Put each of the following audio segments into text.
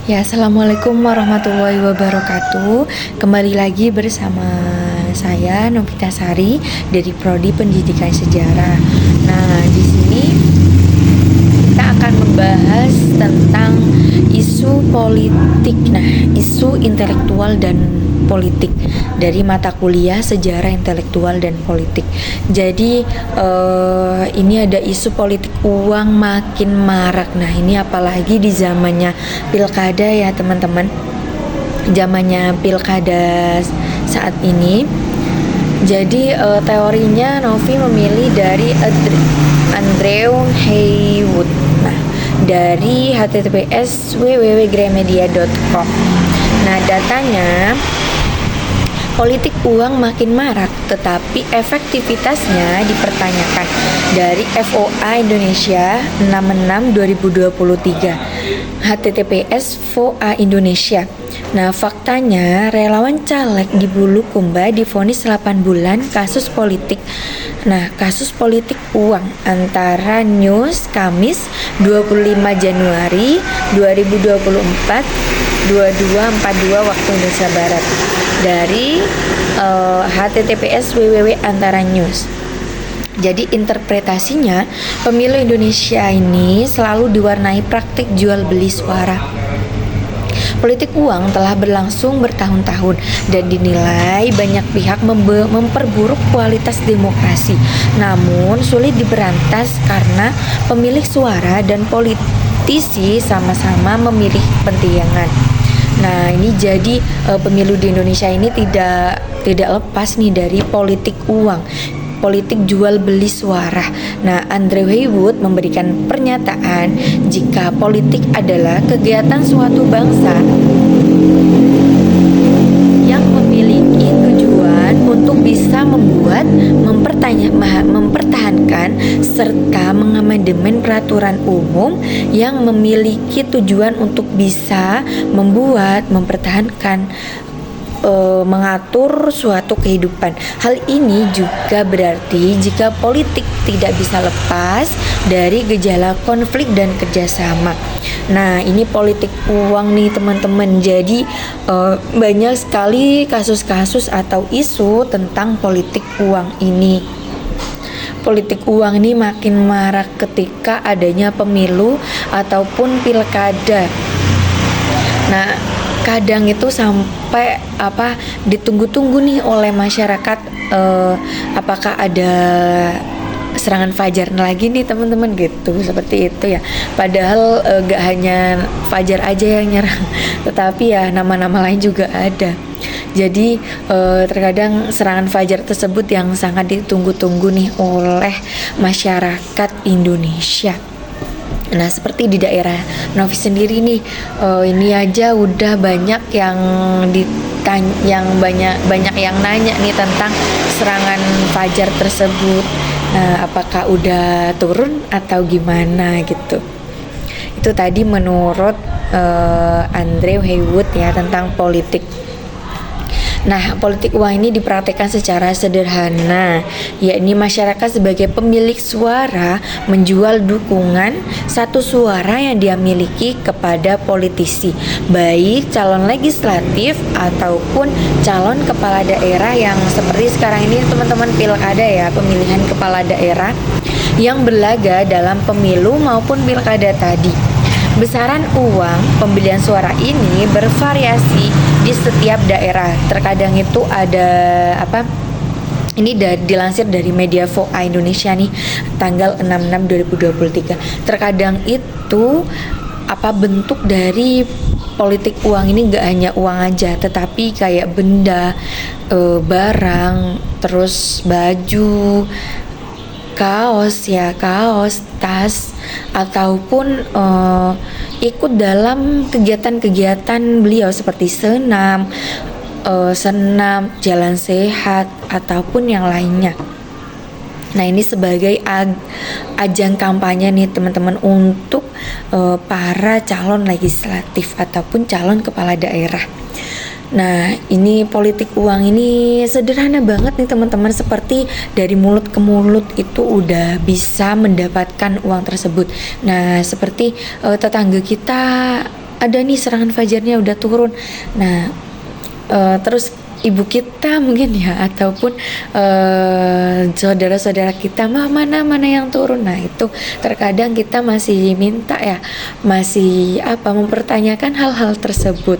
Ya, Assalamualaikum warahmatullahi wabarakatuh. Kembali lagi bersama saya Novita Sari dari Prodi Pendidikan Sejarah. Nah, di sini kita akan membahas tentang isu politik. Nah, isu intelektual dan politik dari mata kuliah Sejarah Intelektual dan Politik. Jadi ini ada isu politik uang makin marak. Nah, ini apalagi di zamannya pilkada ya teman-teman. Zamannya pilkada saat ini. Jadi teorinya Novi memilih dari Andrew Haywood. Nah, dari https www.gramedia.com. Nah, datanya politik uang makin marak, tetapi efektivitasnya dipertanyakan dari FOA Indonesia 66 2023. https FOA Indonesia. Nah, faktanya relawan caleg di Bulukumba divonis 8 bulan kasus politik. Nah, kasus politik uang antara News Kamis 25 Januari 2024 22.42 waktu Indonesia Barat dari https www.antara news. Jadi interpretasinya, pemilu Indonesia ini selalu diwarnai praktik jual beli suara. Politik uang telah berlangsung bertahun-tahun dan dinilai banyak pihak memperburuk kualitas demokrasi. Namun sulit diberantas karena pemilik suara dan politisi sama-sama memilih kepentingan. Nah, ini jadi pemilu di Indonesia ini tidak lepas nih dari politik uang, politik jual beli suara. Nah, Andrew Haywood memberikan pernyataan jika politik adalah kegiatan suatu bangsa yang memiliki tujuan untuk bisa membuat, mempertahankan serta mengamandemen peraturan umum yang memiliki tujuan untuk bisa membuat, mempertahankan, mengatur suatu kehidupan. Hal ini juga berarti jika politik tidak bisa lepas dari gejala konflik dan kerjasama. Nah, ini politik uang nih teman-teman. Jadi banyak sekali kasus-kasus atau isu tentang politik uang ini. Politik uang ini makin marak ketika adanya pemilu ataupun pilkada. Nah, kadang itu sampai ditunggu-tunggu nih oleh masyarakat, apakah ada serangan fajar lagi nih teman-teman gitu, seperti itu ya. Padahal gak hanya fajar aja yang nyerang, tetapi ya nama-nama lain juga ada. Jadi terkadang serangan fajar tersebut yang sangat ditunggu-tunggu nih oleh masyarakat Indonesia. Nah, seperti di daerah Novi sendiri nih, ini aja udah banyak yang banyak yang nanya nih tentang serangan fajar tersebut. Nah, apakah udah turun atau gimana gitu? Itu tadi menurut Andrew Haywood ya tentang politik. Nah, politik uang ini dipraktekkan secara sederhana, yakni masyarakat sebagai pemilik suara menjual dukungan satu suara yang dia miliki kepada politisi, baik calon legislatif ataupun calon kepala daerah yang seperti sekarang ini teman-teman pilkada ya, pemilihan kepala daerah yang berlaga dalam pemilu maupun pilkada tadi. Besaran uang pembelian suara ini bervariasi di setiap daerah. Terkadang itu ada ini dilansir dari media FOA Indonesia nih, tanggal 6/6/2023. Terkadang itu bentuk dari politik uang ini gak hanya uang aja, tetapi kayak benda, barang, terus baju, kaos, tas, ataupun ikut dalam kegiatan-kegiatan beliau seperti senam, jalan sehat, ataupun yang lainnya. Nah, ini sebagai ajang kampanye nih teman-teman untuk para calon legislatif ataupun calon kepala daerah. Nah, ini politik uang ini sederhana banget nih teman-teman, seperti dari mulut ke mulut itu udah bisa mendapatkan uang tersebut. Nah, seperti tetangga kita ada nih serangan fajarnya udah turun. Nah, terus ibu kita mungkin ya, ataupun saudara-saudara kita mana yang turun. Nah itu terkadang kita masih minta ya, masih mempertanyakan hal-hal tersebut.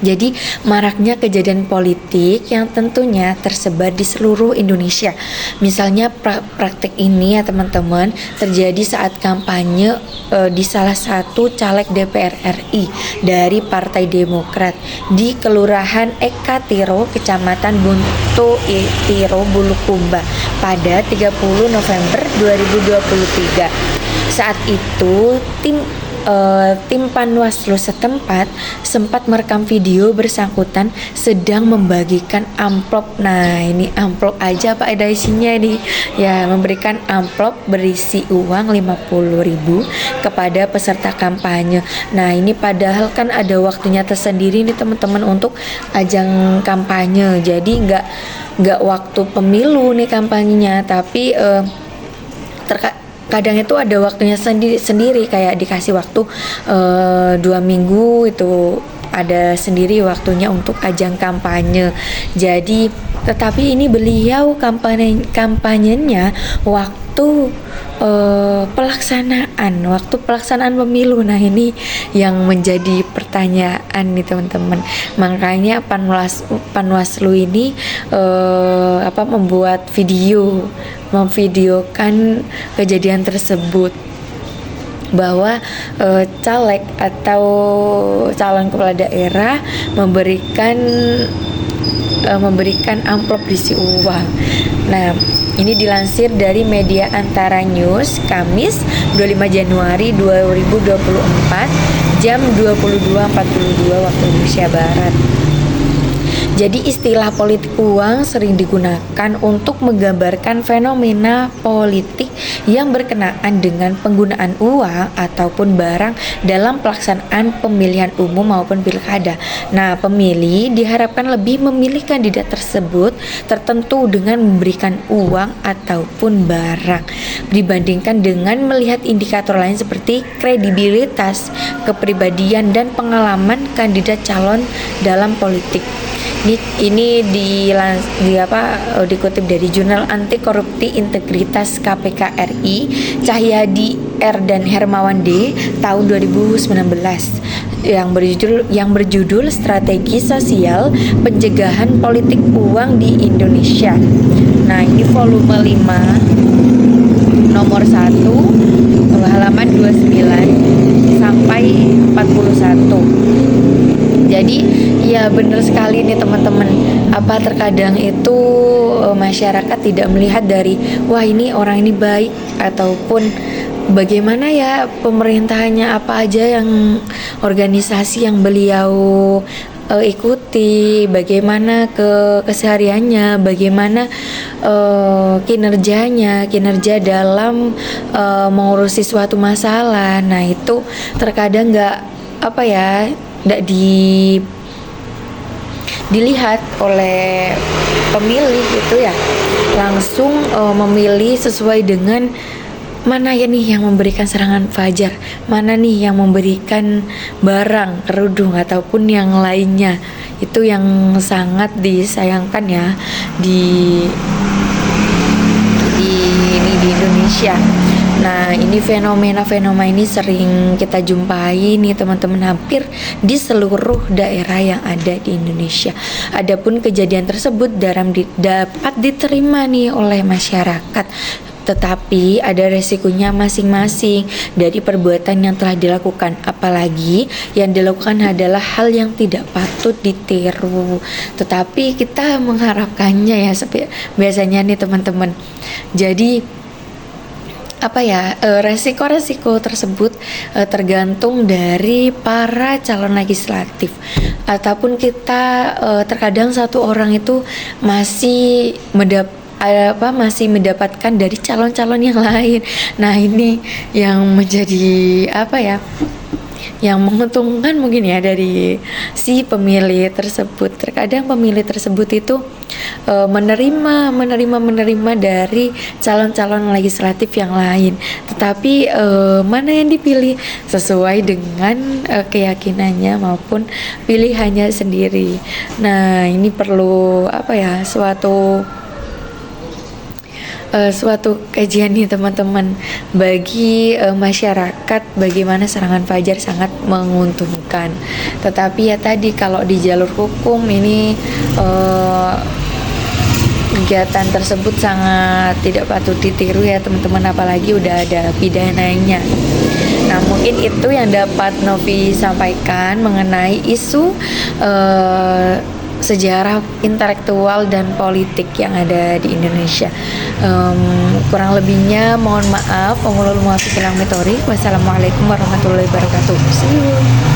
Jadi maraknya kejadian politik yang tentunya tersebar di seluruh Indonesia. Misalnya praktik ini ya teman-teman terjadi saat kampanye di salah satu caleg DPR RI dari Partai Demokrat di Kelurahan Eka Tiro, Kecamatan Buntu Tiro, Bulukumba pada 30 November 2023. Saat itu tim Panwaslu setempat sempat merekam video bersangkutan sedang membagikan amplop. Nah ini amplop aja Pak, ada isinya nih ya, memberikan amplop berisi uang 50.000 kepada peserta kampanye. Nah ini padahal kan ada waktunya tersendiri nih teman-teman untuk ajang kampanye, jadi nggak waktu pemilu nih kampanyenya, tapi kadang itu ada waktunya sendiri kayak dikasih waktu 2 minggu itu ada sendiri waktunya untuk ajang kampanye. Jadi tetapi ini beliau kampanyenya waktu pelaksanaan pemilu. Nah ini yang menjadi pertanyaan nih teman-teman. Makanya Panwaslu ini membuat memvideokan kejadian tersebut, bahwa caleg atau calon kepala daerah memberikan amplop berisi uang. Nah, ini dilansir dari media Antara News Kamis 25 Januari 2024 jam 22.42 waktu Indonesia Barat. Jadi istilah politik uang sering digunakan untuk menggambarkan fenomena politik yang berkenaan dengan penggunaan uang ataupun barang dalam pelaksanaan pemilihan umum maupun pilkada. Nah, pemilih diharapkan lebih memilih kandidat tersebut tertentu dengan memberikan uang ataupun barang dibandingkan dengan melihat indikator lain seperti kredibilitas, kepribadian, dan pengalaman kandidat calon dalam politik. Ini dikutip dari Jurnal Anti Korupsi Integritas KPK RI, Cahyadi R dan Hermawan D tahun 2019 yang berjudul Strategi Sosial Pencegahan Politik Uang di Indonesia. Nah, ini volume 5 nomor 1 halaman 29 sampai 41. Jadi ya benar sekali nih teman-teman, terkadang itu masyarakat tidak melihat dari wah ini orang ini baik, ataupun bagaimana ya pemerintahannya, apa aja yang organisasi yang beliau ikuti, bagaimana kesehariannya, bagaimana kinerja dalam mengurusi suatu masalah. Nah itu terkadang nggak dilihat oleh pemilih gitu ya, langsung memilih sesuai dengan mana ya nih yang memberikan serangan fajar, mana nih yang memberikan barang, kerudung ataupun yang lainnya. Itu yang sangat disayangkan ya di Indonesia. Nah, ini fenomena ini sering kita jumpai nih teman-teman, hampir di seluruh daerah yang ada di Indonesia. Adapun kejadian tersebut dapat diterima nih oleh masyarakat, tetapi ada resikonya masing-masing dari perbuatan yang telah dilakukan, apalagi yang dilakukan adalah hal yang tidak patut ditiru, tetapi kita mengharapkannya ya biasanya nih teman-teman. Jadi resiko-resiko tersebut tergantung dari para calon legislatif, ataupun kita terkadang satu orang itu masih mendapatkan dari calon-calon yang lain. Nah ini yang menjadi yang menguntungkan mungkin ya dari si pemilih tersebut. Terkadang pemilih tersebut itu menerima dari calon-calon legislatif yang lain, tetapi mana yang dipilih sesuai dengan keyakinannya maupun pilihannya sendiri. Nah, ini perlu apa ya, suatu kajian nih teman-teman bagi masyarakat, bagaimana serangan fajar sangat menguntungkan. Tetapi ya tadi, kalau di jalur hukum ini kegiatan tersebut sangat tidak patut ditiru ya teman-teman, apalagi udah ada pidananya. Nah, mungkin itu yang dapat Novi sampaikan mengenai isu sejarah intelektual dan politik yang ada di Indonesia. Kurang lebihnya mohon maaf. Wassalamualaikum warahmatullahi wabarakatuh. See you.